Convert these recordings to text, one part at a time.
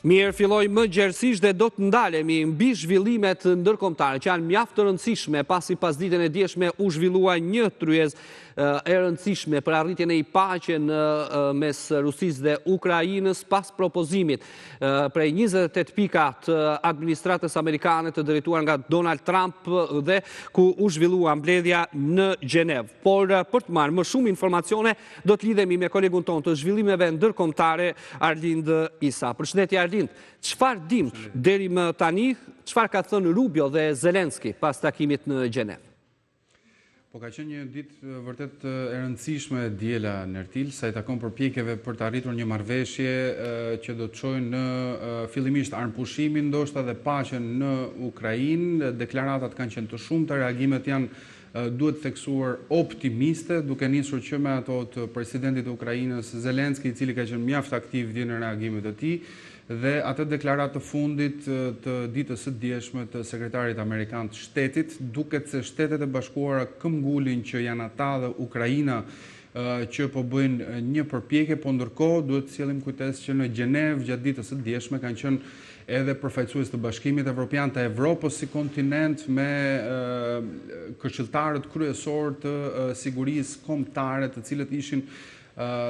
Mirë, filloj më gjerësisht dhe do të ndalemi mbi zhvillimet ndërkombëtare që janë mjaft të rëndësishme pasi pas ditën e djeshme u zhvillua një tryezë e rëndësishme për arritjen e paqes mes Rusisë dhe Ukrainës pas propozimit prej 28 pika të administratës amerikane të drejtuar nga Donald Trump dhe ku u zhvillua mbledhja në Gjenevë. Por për të marrë më shumë informacione do të lidhemi me kolegun tonë të zhvillimeve ndërkombëtare Arlind Isa. Përshëndetje Arlind, çfarë dimt deri më tani, çfarë ka thënë Rubio dhe Zelenski pas takimit në Gjenevë? Po ka qenë një ditë vërtet e rëndësishme diela në Ertil, sa i takon përpjekjeve për të arritur një marrëveshje që do të çojë në fillimisht armëpushimin, ndoshta dhe paqen në Ukrainë. Deklaratat kanë qenë të shumta, reagimet janë duhet theksuar optimiste, duke nisur që me ato të presidentit të Ukrainës Zelenski, i cili ka qenë mjaft aktiv në reagimet e tij, dhe atë deklaratë të fundit të ditës së djeshme të sekretarit amerikan të shtetit, duket se Shtetet e Bashkuara këmbgulin që janë ata dhe Ukraina që po bëjnë një përpjekje, po ndërkohë duhet të sjellim kujdes që në Gjenevë gjatë ditës së djeshme kanë qenë edhe përfaqësues të Bashkimit Evropian të Evropës si kontinent me këshilltarët kryesor të sigurisë kombëtare, të cilët ishin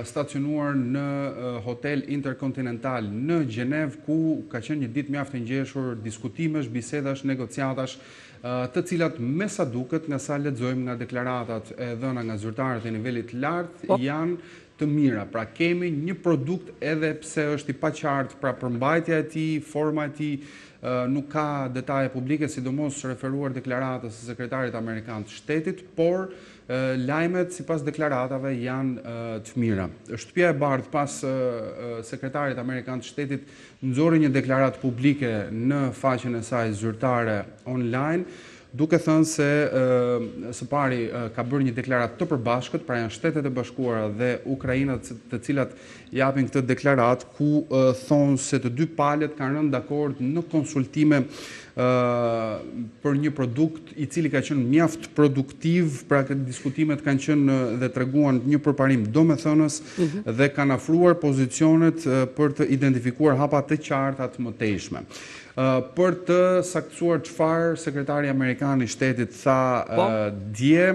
stacionuar në hotel interkontinental në Gjenevë, ku ka qenë një ditë mjaft e ngjeshur diskutimesh, bisedash, negociatash, të cilat me sa duket, nga sa lexojmë nga deklaratat e dhëna nga zyrtarët e nivelit lartë, janë të mira. Pra kemi një produkt edhe pse është i paqartë, pra përmbajtja e tij, forma e tij nuk ka detaje publike, sidomos referuar deklaratës së sekretarit amerikan të shtetit, por lajmet sipas deklaratave janë të mira. Shtëpia e Bardhë pas sekretarit amerikan të shtetit nxori një deklaratë publike në faqen e saj zyrtare online, duke thënë se së pari ka bërë një deklaratë të përbashkët, pra janë Shtetet e Bashkuara dhe Ukraina të cilat japin këtë deklaratë, ku thonë se të dy palët kanë rënë dakord në konsultime për një produkt i cili ka qenë mjaft produktiv, pra këtë diskutimet kanë qenë dhe treguan një përparim domethënës dhe kanë afruar pozicionet për të identifikuar hapa të qarta të mëtejshme. Për të saktësuar çfarë sekretari amerikan i shtetit tha dje,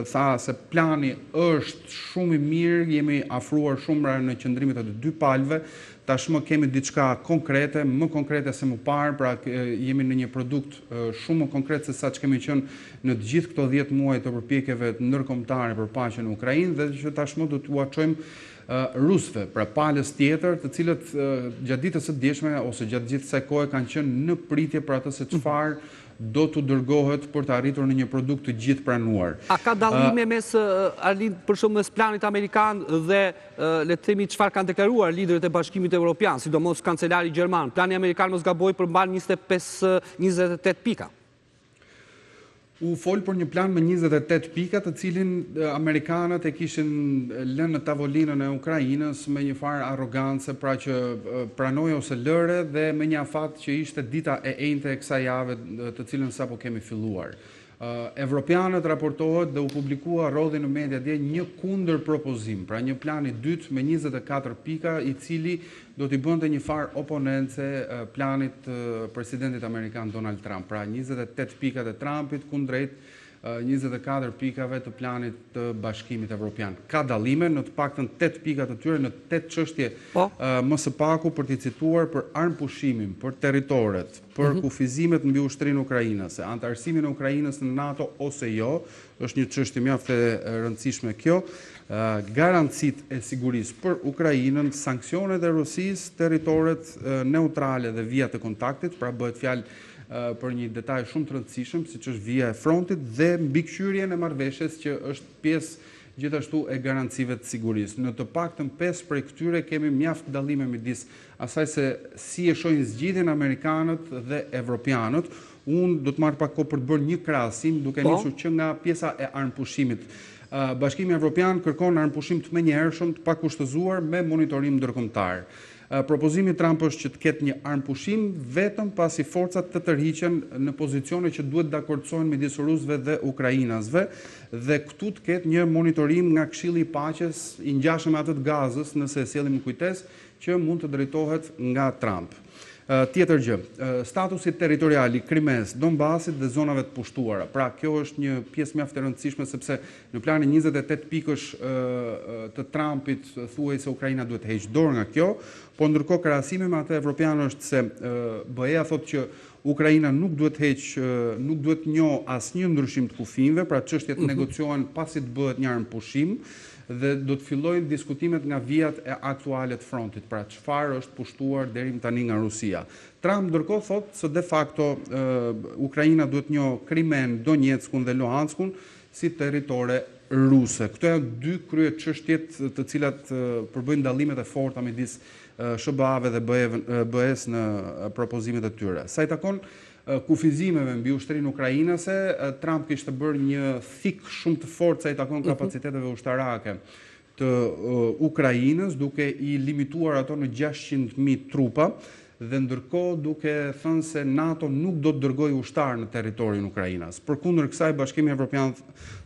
tha se plani është shumë i mirë, jemi afruar shumë në qëndrimit të dy palëve, tashmë kemi diçka konkrete, më konkrete se më parë, pra jemi në një produkt shumë më konkret se sa që kemi qenë në të gjithë këto 10 muaj të përpjekjeve ndërkombëtare për paqen në Ukrainë, dhe që tashmë do t'u çojmë rusëve, pra palës tjetër, të cilët gjatë ditës së djeshme ose gjatë gjithë kësaj kohe kanë qenë në pritje për atë se çfarë do t'u dërgohet për të arritur në një produkt të gjithë pranuar. A ka dallime mes Arlind, për shembull mes planit amerikan dhe le të themi çfarë kanë deklaruar liderët e Bashkimit Evropian, sidomos kancelari gjerman? Plani amerikan mos gaboj përmban 28 pika. U fol për një plan me 28 pika, të cilin amerikanët e kishin lënë në tavolinën e Ukrainës me një farë arrogance, pra që pranoi ose lëre, dhe me një afat që ishte dita e enjte e kësaj jave të cilën sapo kemi filluar. Evropianët raportohet dhe u publikua rodhi në media dje një kundër propozim, pra një plan i dytë me 24 pika, i cili do t'i bënte një farë oponence planit presidentit amerikan Donald Trump, pra 28 pikat e Trumpit kundrejt 24 pikave të planit të Bashkimit Evropian. Ka dallime, në të paktën 8 pikat të tyre në 8 çështje më së paku, për t'i cituar për armëpushimin, për territoret, për kufizimet mbi ushtrinë ukrainase, antarësimin e Ukrainës në NATO ose jo, është një çështje mjaft e rëndësishme kjo, garancitë e sigurisë për Ukrainën, sanksionet e Rusisë, territoret neutrale dhe vija të kontaktit, pra bëhet fjalë për një detaj shumë të rëndësishëm, siç është vija e frontit dhe mbikëqyrjen e marrëveshjes që është pjesë gjithashtu e garancive të sigurisë. Në të paktën 5 prej këtyre kemi mjaft dallime midis asaj se si e shohin zgjidhjen amerikanët dhe evropianët. Unë do të marr pak kohë për të bërë një krahasim, duke nisur që nga pjesa e armëpushimit. Bashkimi Evropian kërkon armëpushim të menjëhershëm, të pakushtëzuar me monitorim ndërkombëtar. Propozimi Trump është që të ketë një armëpushim vetëm pasi forcat të tërhiqen në pozicione që duhet dakordsohen midis rusëve dhe ukrainasve, dhe këtu të ketë një monitorim nga Këshilli i Paqes i ngjashëm me atë të Gazës, nëse e sjellim në kujtesë që mund të drejtohet nga Trump. Tjetër gjë, statusi territorial i Krimes, Donbasit dhe zonave të pushtuara. Pra, kjo është një pjesë mjaft e rëndësishme sepse në planin 28 pikësh të Trumpit thuaj se Ukraina duhet të heqë dorë nga kjo, po ndërkohë krahasimi me atë evropian është se BE-ja thotë që Ukraina nuk duhet njohë asnjë ndryshim të kufijve, pra çështjet negociohen pasi të bëhet një armëpushim dhe do të fillojnë diskutimet nga vijat e aktuale të frontit, pra çfarë është pushtuar deri më tani nga Rusia. Trump ndërkohë thotë se de facto Ukraina duhet njohë Krimen, Donetskun dhe Luhanskun si territore ruse. Këto janë dy krye çështjet të cilat përbëjnë dallimet e forta midis SBA-ve dhe BE-s në propozimet e tyre. Sa i takon kufizimeve mbi ushtrinë ukrainase, Trump kishte bërë një thik shumë të fortë sa i takon kapaciteteve ushtarake të Ukrainës, duke i limituar ato në 600.000 trupa, dhe ndërkohë duke thënë se NATO nuk do të dërgojë ushtar në territorin Ukrainas. Përkundër kësaj, Bashkimi Evropian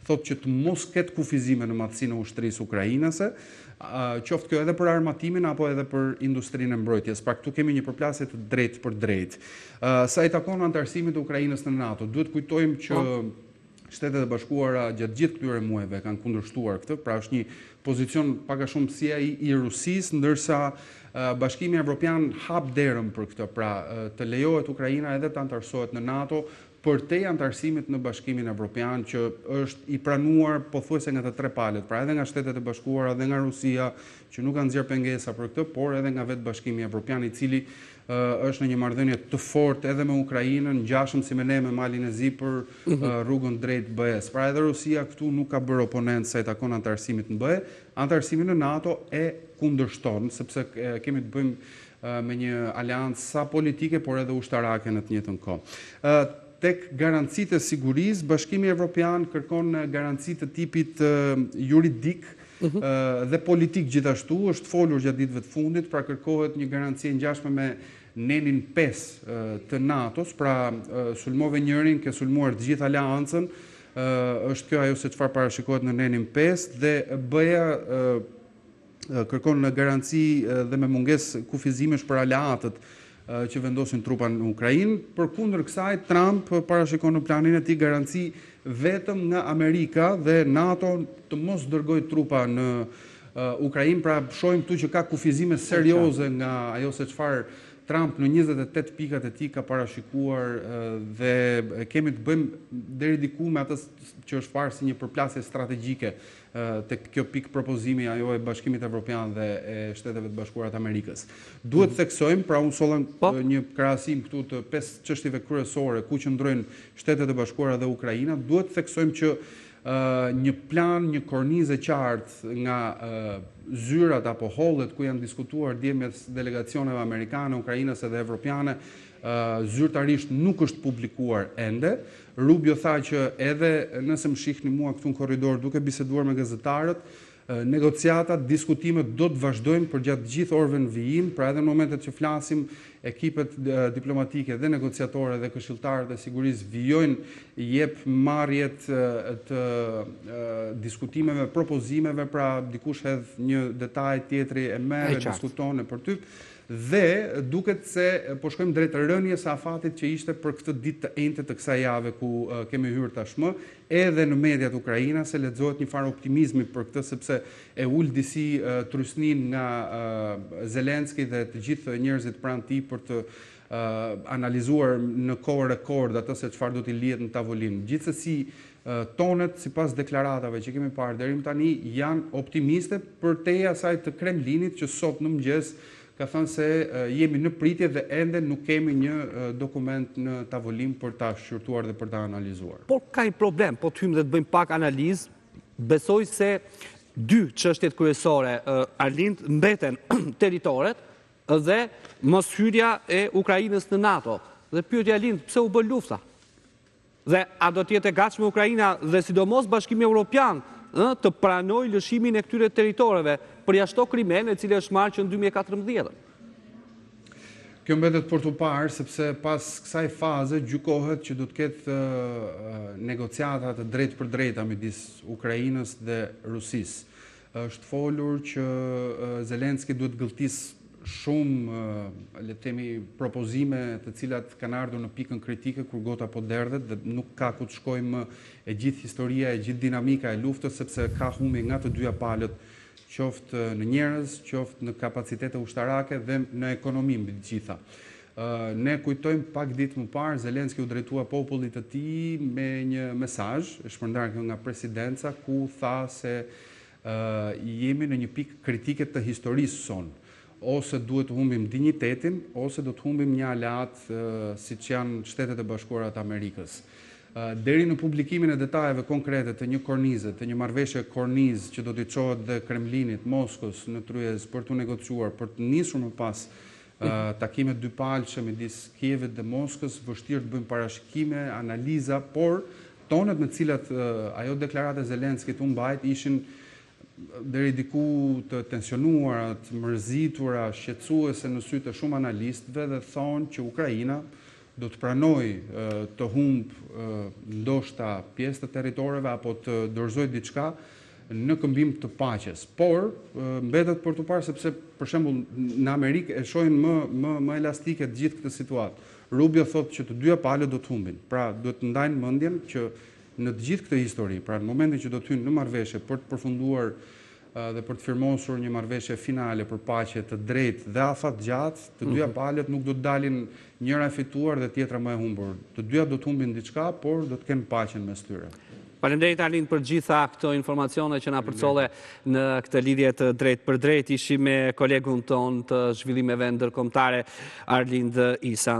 thotë që të mos ketë kufizime në matësinë e ushtrisë ukrainase, qoftë kjo edhe për armatimin apo edhe për industrinë e mbrojtjes. Pra këtu kemi një përplasje të drejtë për drejtë. Sa i takon antarësimit të Ukrainës në NATO, duhet kujtojmë që Shtetet e Bashkuara gjatë gjithë këtyre muajve kanë kundërshtuar këtë, pra është një pozicion pak a shumë si ai i Rusisë, ndërsa Bashkimi Evropian hap derën për këtë, pra të lejohet Ukraina edhe të antarësohet në NATO, për te antarësimit në Bashkimin Evropian që është i pranuar pothuajse nga të tre palët, pra edhe nga Shtetet e Bashkuara dhe nga Rusia, që nuk kanë nxjerrë pengesa për këtë, por edhe nga vetë Bashkimi Evropian, i cili është në një marrëdhënie të fortë edhe me Ukrainën, ngjashëm si me ne me Malin e Zi për rrugën drejt BE-s. Pra edhe Rusia këtu nuk ka bërë oponent sa i takon antarësimit në BE, antarësimin në NATO e kundërshton, sepse kemi të bëjmë me një aleancë sa politike, por edhe ushtarake në të njëjtën kohë. Tek garancitë e sigurisë, Bashkimi Evropian kërkon garancitë të tipit juridik dhe politik gjithashtu, është folur gjatë ditëve të fundit, pra kërkohet një garanci e ngjashme me nenin 5 të NATO-s, pra sulmove njërin, ke sulmuar të gjithë aleancën, është kjo ajo se çfarë parashikohet në nenin 5 dhe BE-ja kërkon në garanci dhe me mungesë kufizimesh për aleatët që vendosin trupa në Ukrainë. Përkundër kësaj, Trump parashikon në planin e tij garanci vetëm nga Amerika dhe NATO të mos dërgojë trupa në Ukrainë, pra shohim këtu që ka kufizime serioze nga ajo se çfarë Trump në 28 pikat e tij ka parashikuar dhe kemi të bëjmë deri diku me atë që është parë si një përplasje strategjike tek kjo pikë propozimi ajo e Bashkimit Evropian dhe e Shteteve të Bashkuara të Amerikës. Duhet theksojmë, pra unë sollën një krahasim këtu të 5 çështjeve kryesore ku qëndrojnë Shtetet e Bashkuara dhe Ukraina, duhet theksojmë që një plan, një kornizë e qartë nga zyrat apo hollet ku janë diskutuar dje mes delegacioneve amerikane, ukrainase dhe evropiane, zyrtarisht nuk është publikuar ende. Rubio tha që edhe nëse më shihni mua këtu në korridor duke biseduar me gazetarët, negociatat, diskutimet do të vazhdojnë për gjatë gjithë orëve në vijim, pra edhe në momentet që flasim, ekipet diplomatike dhe negociatore dhe këshilltarët e sigurisë vijojnë jep marrjet të diskutimeve, propozimeve, pra dikush hedh një detaj tjetri e merr, diskuton për ty. Dhe duket se po shkojmë drejt rënies së afatit që ishte për këtë ditë të enjte të kësaj jave ku kemi hyrë tashmë, edhe në mediat ukrainase lexohet një farë optimizmi për këtë, sepse e ul disi trysnin nga Zelenski dhe të gjithë njerëzit pranë tij për të analizuar në kohë rekord atë se çfarë do t'i lihet në tavolinë. Gjithsesi, tonet sipas deklaratave që kemi parë deri më tani janë optimiste për te asaj të Kremlinit që sot në mëngjes ka thënë se jemi në pritje dhe ende nuk kemi një dokument në tavolinë për ta shqyrtuar dhe për ta analizuar. Por ka një problem, po të hymë dhe të bëjmë pak analizë, besoj se dy çështjet kryesore Arlind mbeten territoret dhe moshyrja e Ukrainës në NATO. Dhe pyetja Arlind, pse u bë lufta? Dhe a do të jetë e gatshme Ukraina dhe sidomos Bashkimi Evropian të pranoj lëshimin e këtyre territoreve përjashto Krimen, e cila është marrë që në 2014. Kjo mbetet për të parë, sepse pas kësaj faze gjykohet që do të ketë negociata të drejtë për drejta midis Ukrainës dhe Rusisë. Është folur që Zelenski duhet gëlltis shumë, le të themi, propozime të cilat kanë ardhur në pikën kritike kur gota po derdhet dhe nuk ka ku të shkojmë më e gjithë historia, e gjithë dinamika e luftës, sepse ka humbi nga të dyja palët, qoftë në njerëz, qoftë në kapacitete ushtarake dhe në ekonomi mbi të gjitha. Ne kujtojmë pak ditë më parë, Zelenski u drejtua popullit të tij me një mesazh, e shpërndar nga presidenca, ku tha se jemi në një pikë kritike të historisë sonë. Ose duhet të humbim dinjitetin, ose do të humbim një aleat siç janë Shtetet e Bashkuara të Amerikës. Deri në publikimin e detajeve konkrete të një kornize, të një marrëveshje kornizë që do t'i çohet dhe Kremlinit, Moskës në tryez për të negociuar, për të nisur më pas takimet dypalëshe midis Kievit dhe Moskës, vështirë të bëjmë parashikime, analiza, por tonet me cilat ajo deklarata e Zelenskit u mbajt ishin deri diku të tensionuara, të mërzitura, shqetësuese në sy të shumë analistëve dhe thonë që Ukraina do të pranojë të humbë ndoshta pjesë të territoreve apo të dorëzojë diçka në këmbim të paqes. Por mbetet për të parë sepse për shembull në Amerikë e shohin më elastike të gjithë këtë situatë. Rubio thotë që të dyja palët do të humbin. Pra duhet të ndajnë mendjen që në të gjithë këtë histori, pra në momentin që do të hynë në marrëveshje për të përfunduar dhe për të firmosur një marrëveshje finale për paqe të drejtë dhe afatgjatë, të dyja palët nuk do të dalin njëra e fituar dhe tjetra më e humbur. Të dyja do të humbin diçka, por do të kenë paqen mes tyre. Faleminderit Arlind për gjitha këto informacione që na përcolle në këtë lidhje të drejtë për drejtë. Ishim me kolegun ton të zhvillimeve ndërkombëtare Arlind Isa.